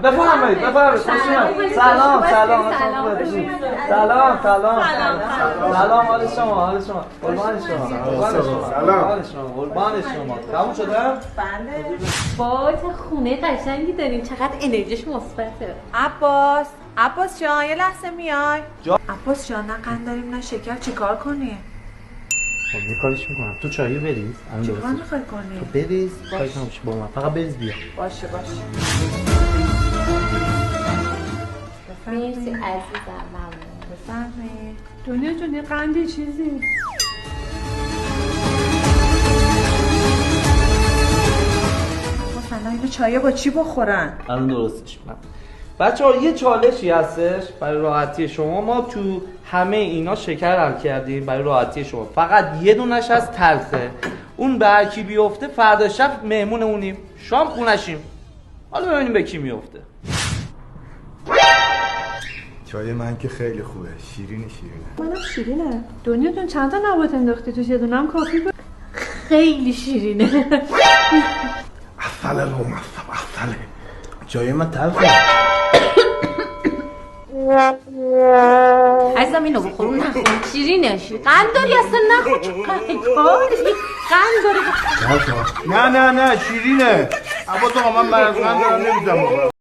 بفرمایید سلام حال شما قربان شما تموم شده؟ بله. با چه خونه قشنگی دارین، چقدر انرژیش مثبته. عباس جان یه لحظه میای. عباس جان نه قند داریم نه شکر، چیکار کنیم؟ خب یه کاریش میکنم، تو چایی بریز. چیکار میخوای کنی؟ تو بریز کاری نمیشه با من، فقط بریز بیا. باشه مرسی عزیزم، ممنون. بفرمایید. دنیا جون یه قندی چیزی مثلا اینو چایه با چی بخورن؟ الان درستش میکنم. بچه‌ها یه چالشی هستش برای راحتی شما. ما تو همه اینا شکر حل کردیم برای راحتی شما، فقط یه دونش از تلخه. اون به هر کی بیفته فردا شب مهمون اونیم، شام خونشیم. حالا ببینیم به کی میفته. چای من که خیلی خوبه، شیرینه. منم شیرینه. دنیا جون چند تا نبات انداختی توش؟ یه دونم کافی بود. خیلی شیرینه. افله روم افله. چای من تلخه. عزیزم اینو بخور، نخور، شیرینه. قند داری اصلا، نخور. چون قند داری. نه شیرینه. عباس آقا من مرض قند دارم نمیتونم بخورم.